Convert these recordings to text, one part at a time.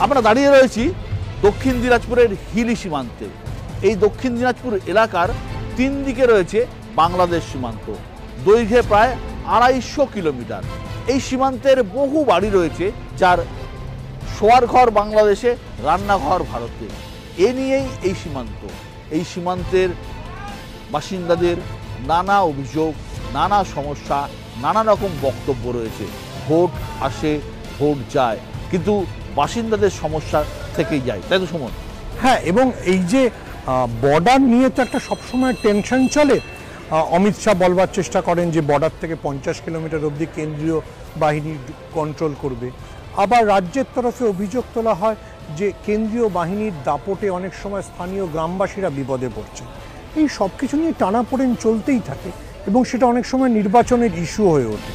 আমরা দাঁড়িয়ে রয়েছি দক্ষিণ দিনাজপুরের হিলি সীমান্তে। এই দক্ষিণ দিনাজপুর এলাকার তিন দিকে রয়েছে বাংলাদেশ সীমান্ত, দৈর্ঘ্যে প্রায় 250 কিলোমিটার। এই সীমান্তের বহু বাড়ি রয়েছে, যার শোয়ার ঘর বাংলাদেশে, রান্নাঘর ভারতে। এ নিয়েই এই সীমান্ত। এই সীমান্তের বাসিন্দাদের নানা অভিযোগ, নানা সমস্যা, নানা রকম বক্তব্য রয়েছে। ভোট আসে, ভোট যায়, কিন্তু বাসিন্দাদের সমস্যা থেকেই যায়, তাই তো সুমন? হ্যাঁ, এবং এই যে বর্ডার নিয়ে তো একটা সবসময় টেনশন চলে। অমিত শাহ বলবার চেষ্টা করেন যে বর্ডার থেকে 50 কিলোমিটার অবধি কেন্দ্রীয় বাহিনী কন্ট্রোল করবে। আবার রাজ্যের তরফে অভিযোগ তোলা হয় যে কেন্দ্রীয় বাহিনীর দাপটে অনেক সময় স্থানীয় গ্রামবাসীরা বিপদে পড়ছে। এই সব কিছু নিয়ে টানাপোড়েন চলতেই থাকে এবং সেটা অনেক সময় নির্বাচনের ইস্যু হয়ে ওঠে।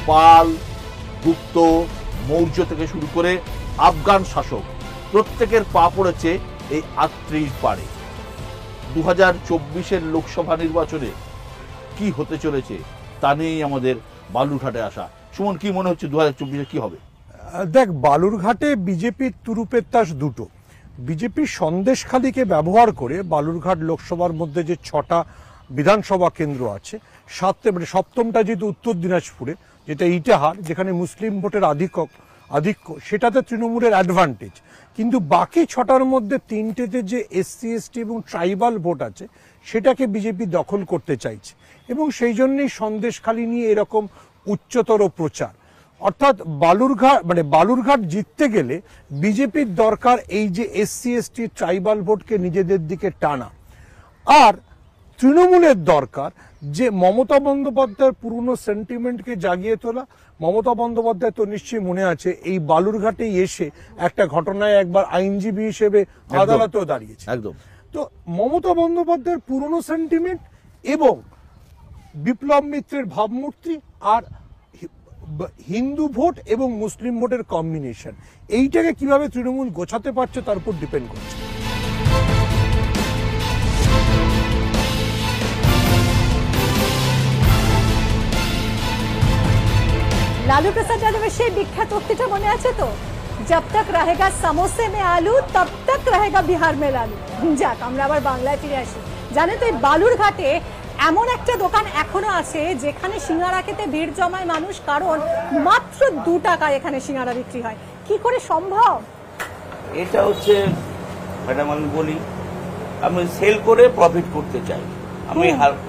পাল, গুপ্ত, মৌর্য থেকে শুরু করে আফগান শাসক প্রত্যেকের পা পড়েছে এই আত্রির পাড়ে। 2024-এর লোকসভা নির্বাচনে কি হতে চলেছে তা নিয়েই আমাদের বালুরঘাটে আসা। সুমন, কি মনে হচ্ছে 2024-এ কি হবে? দেখ, বালুরঘাটে বিজেপির তুরুপের তাস দুটো। বিজেপির সন্দেশখালীকে ব্যবহার করে বালুরঘাট লোকসভার মধ্যে যে 6টা বিধানসভা কেন্দ্র আছে, সপ্তমটা যেহেতু উত্তর দিনাজপুরে, যেটা ইটাহার, যেখানে মুসলিম ভোটের আধিক্য, সেটাতে তৃণমূলের অ্যাডভান্টেজ। কিন্তু বাকি 6টার মধ্যে 3টেতে যে SC ST এবং ট্রাইবাল ভোট আছে, সেটাকে বিজেপি দখল করতে চাইছে এবং সেই জন্যই সন্দেশখালী নিয়ে এরকম উচ্চতর প্রচার। অর্থাৎ বালুরঘাট জিততে গেলে বিজেপির দরকার এই যে SC ST ট্রাইবাল ভোটকে নিজেদের দিকে টানা। আর তৃণমূলের দরকার যে মমতা বন্দ্যোপাধ্যায়ের পুরনো সেন্টিমেন্টকে জাগিয়ে তোলা। মমতা বন্দ্যোপাধ্যায় তো নিশ্চয়ই মনে আছে এই বালুরঘাটেই এসে একটা ঘটনায় একবার আইনজীবী হিসেবে আদালতেও দাঁড়িয়েছে। একদম। তো মমতা বন্দ্যোপাধ্যায়ের পুরনো সেন্টিমেন্ট এবং বিপ্লব মিত্রের ভাবমূর্তি আর হিন্দু ভোট এবং মুসলিম ভোটের কম্বিনেশন, এইটাকে কিভাবে তৃণমূল গোছাতে পারছে তার উপর ডিপেন্ড করছে। लालू प्रसाद यादवेর সেই বিখ্যাত উক্তিটা মনে আছে তো, जब तक रहेगा समोसे में आलू तब तक रहेगा बिहार में लालू। যাক, আমরা আবার বাংলায় ফিরে আসি। জানেন তো, এই বালুরঘাটে এমন একটা দোকান এখনো আছে যেখানে সিঙ্গারা খেতে ভিড় জমায় মানুষ, কারণ মাত্র 2 টাকায় এখানে সিঙ্গারা বিক্রি হয়। কি করে সম্ভব? এটা হচ্ছে ম্যাডাম, আমি বলি, আমি সেল করে প্রফিট করতে চাই, আমি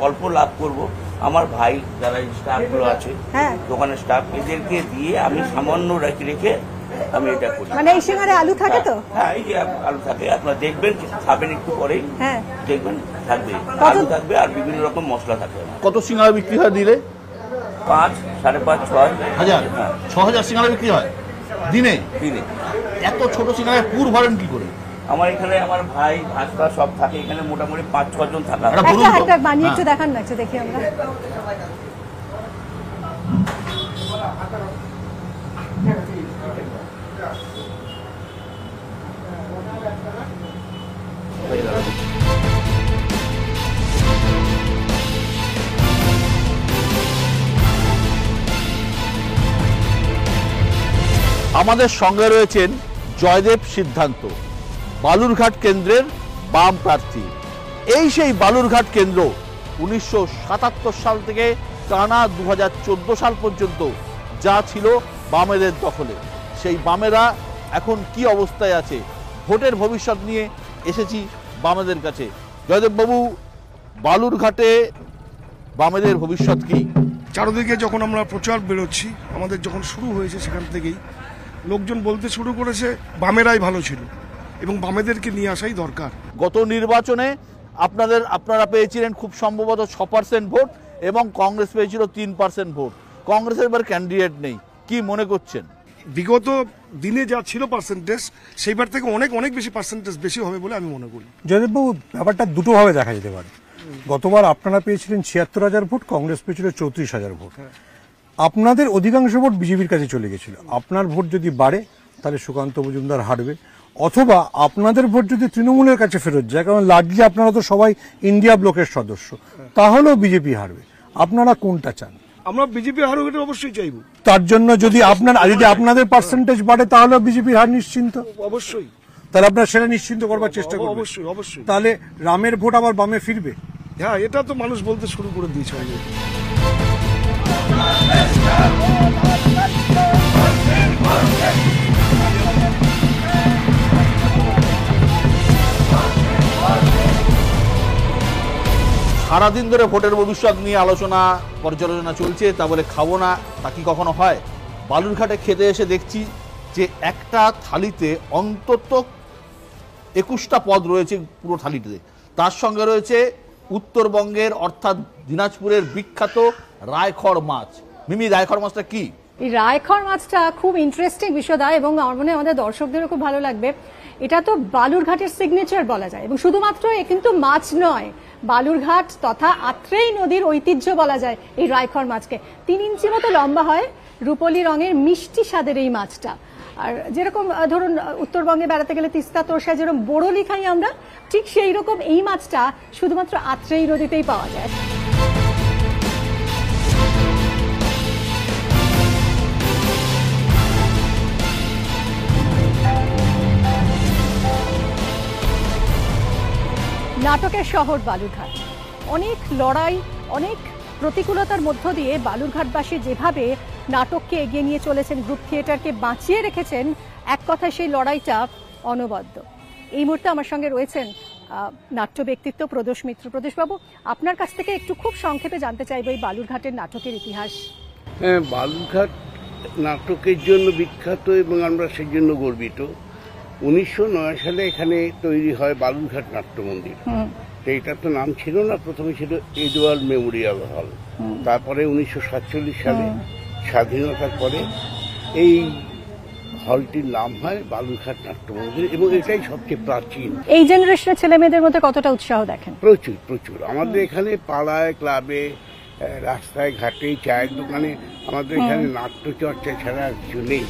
অল্প লাভ করব। আমার ভাই যারা স্টাফগুলো আছে, দোকানের স্টাফ, এদেরকে দিয়ে আমি সামান্য রেখে আমি এটা করি। মানে এই সিঙ্গারে আলু থাকে তো? হ্যাঁ, এই যে আলু থাকে, আপনারা দেখবেন, খাবেন একটু পরেই দেখবেন থাকবে, আলু থাকবে আর বিভিন্ন রকম মশলা থাকবে। কত সিঙ্গারা বিক্রি হয় দিলে? 5, 5.5, 6 হাজার, 6,000 সিঙ্গারা বিক্রি হয় দিনে? দিনে। এত ছোট সিঙ্গারায় পুর ভরেন কি করে? আমার এখানে আমার ভাই ভাস্তা সব থাকে, এখানে মোটামুটি 5-6 জন থাকা। একটা বানিয়ে একটু দেখান না, একটু দেখি আমরা। আমাদের সঙ্গে রয়েছেন জয়দেব সিদ্ধান্ত, বালুরঘাট কেন্দ্রের বাম প্রার্থী। এই সেই বালুরঘাট কেন্দ্র 1977 সাল থেকে টানা 2014 সাল পর্যন্ত যা ছিল বামেদের দখলে। সেই বামেরা এখন কি অবস্থায় আছে, ভোটের ভবিষ্যৎ নিয়ে এসেছি বামেদের কাছে। জয়দেব বাবু, বালুরঘাটে বামেদের ভবিষ্যৎ কি? চারদিকে যখন আমরা প্রচার বেরোচ্ছি, আমাদের যখন শুরু হয়েছে সেখান থেকেই লোকজন বলতে শুরু করেছে বামেরাই ভালো ছিল এবং বামেদেরকে নিয়ে আসাই দরকার। গত নির্বাচনে আপনারা পেয়েছিলেন খুব সম্ভবত 6% ভোট এবং কংগ্রেস পেয়েছিল 3% ভোট। কংগ্রেসের এবার ক্যান্ডিডেট নেই, কি মনে করছেন? বিগত দিনে যা ছিল পার্সেন্টেজ, সেইবার থেকে অনেক অনেক বেশি পার্সেন্টেজ বেশি হবে বলে আমি মনে করি। জয়দেববাবু, ব্যাপারটা দুটোভাবে দেখা যেতে পারে। গতবার আপনারা পেয়েছিলেন 76,000 ভোট, কংগ্রেস পেয়েছিল 34,000 ভোট। আপনাদের অধিকাংশ ভোট বিজেপির কাছে চলে গেছিল। আপনার ভোট যদি বাড়ে তাহলে সুকান্ত মজুমদার হারবে। অথবা আপনাদের ভোট যদি তৃণমূলের কাছে ফেরত যায়, কারণ লার্জলি আপনারা তো সবাই ইন্ডিয়া ব্লকের সদস্য, তাহলেও বিজেপি হারবে। আপনারা কোনটা চান? আমরা বিজেপি হারুক এটা অবশ্যই চাইবো। তার জন্য যদি আপনাদের পার্সেন্টেজ বাড়ে তাহলে বিজেপির হার নিশ্চিন্ত। অবশ্যই। তাহলে আপনারা সেটা নিশ্চিন্ত করবার চেষ্টা করবেন। অবশ্যই অবশ্যই। তাহলে রামের ভোট আবার বামে ফিরবে? হ্যাঁ, এটা তো মানুষ বলতে শুরু করে দিয়েছে। সারাদিন ধরে ভোটের ভবিষ্যৎ নিয়ে আলোচনা পর্যালোচনা চলছে, তা বলে খাবো না তা কি কখনো হয়? বালুরঘাটে খেতে এসে দেখছি যে একটা থালিতে অন্তত 21টা পদ রয়েছে পুরো থালিতে। তার সঙ্গে রয়েছে উত্তরবঙ্গের অর্থাৎ দিনাজপুরের বিখ্যাত রায়খড় মাছ। মিমি, রায়খড় মাছটা কি? এই রায়খড় মাছটা খুব ইন্টারেস্টিং বিষয়দা, এবং আমার মনে হয় আমাদের দর্শকদেরও খুব ভালো লাগবে। এটা তো বালুরঘাটের সিগনেচার বলা যায়, এবং শুধুমাত্র এ কিন্তু মাছ নয়, বালুরঘাট তথা আত্রেই নদীর ঐতিহ্য বলা যায় এই রায়খড় মাছকে। 3 ইঞ্চি মতো লম্বা হয়, রূপলি রঙের মিষ্টি স্বাদের এই মাছটা। আর যেরকম ধরুন উত্তরবঙ্গে বেড়াতে গেলে তিস্তা তোরসায় যেরকম বড়লি খাই আমরা, ঠিক সেই রকম এই মাছটা শুধুমাত্র আত্রেই নদীতেই পাওয়া যায়। নাটকের শহর বালুরঘাট, অনেক লড়াই, অনেক প্রতিকূলতার মধ্য দিয়ে বালুরঘাটবাসী যেভাবে নাটককে এগিয়ে নিয়ে চলেছেন, গ্রুপ থিয়েটারকে বাঁচিয়ে রেখেছেন, এক কথায় সেই লড়াইটা অনবদ্য। এই মুহূর্তে আমার সঙ্গে রয়েছেন নাট্য ব্যক্তিত্ব প্রদোষ মিত্র। প্রদোষবাবু, আপনার কাছ থেকে একটু খুব সংক্ষেপে জানতে চাইবো এই বালুরঘাটের নাটকের ইতিহাস। হ্যাঁ, বালুরঘাট নাটকের জন্য বিখ্যাত এবং আমরা সেই জন্য গর্বিত। 1909 সালে এখানে তৈরি হয় বালুরঘাট নাট্য মন্দির। এইটার তো নাম ছিল না, প্রথমে ছিল এডওয়ার্ড মেমোরিয়াল হল। তারপরে 1947 সালে স্বাধীনতার পরে এই হলটির নাম হয় বালুরঘাট নাট্য মন্দির, এবং এটাই সবচেয়ে প্রাচীন। এই জেনারেশনের ছেলে মেয়েদের মধ্যে কতটা উৎসাহ দেখেন? প্রচুর প্রচুর। আমাদের এখানে পাড়ায়, ক্লাবে, রাস্তায় ঘাটে, চায়ের দোকানে আমাদের এখানে নাট্যচর্চা ছাড়া কিছু নেই।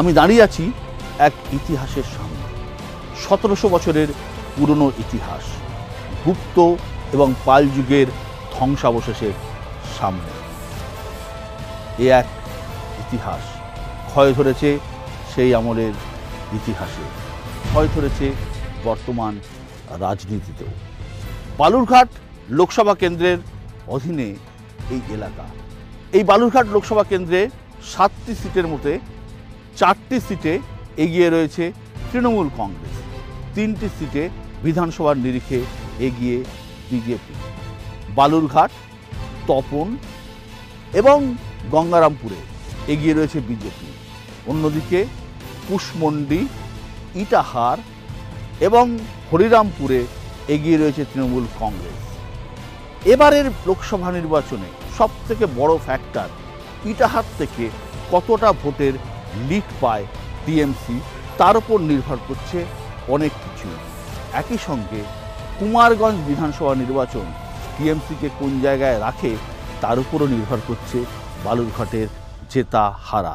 আমি দাঁড়িয়ে আছি এক ইতিহাসের সামনে, 1700 বছরের পুরনো ইতিহাস, গুপ্ত এবং পাল যুগের ধ্বংসাবশেষের সামনে। এ এক ইতিহাস ক্ষয় ধরেছে সেই আমলের ইতিহাসে, ক্ষয় ধরেছে বর্তমান রাজনীতিতেও। বালুরঘাট লোকসভা কেন্দ্রের অধীনে এই এলাকা, এই বালুরঘাট লোকসভা কেন্দ্রে 7টি সিটের মধ্যে 4টি সিটে এগিয়ে রয়েছে তৃণমূল কংগ্রেস, 3টি সিটে বিধানসভার নিরিখে এগিয়ে বিজেপি। বালুরঘাট, তপন এবং গঙ্গারামপুরে এগিয়ে রয়েছে বিজেপি। অন্যদিকে কুশমন্ডি, ইটাহার এবং হরিরামপুরে এগিয়ে রয়েছে তৃণমূল কংগ্রেস। এবারের লোকসভা নির্বাচনে সবথেকে বড় ফ্যাক্টর ইটাহার থেকে কতটা ভোটের লিড পায় টিএমসি, তার উপর নির্ভর করছে অনেক কিছু। একই সঙ্গে কুমারগঞ্জ বিধানসভা নির্বাচন টিএমসিকে কোন জায়গায় রাখে তার উপরও নির্ভর করছে বালুরঘাটের জেতা হারা।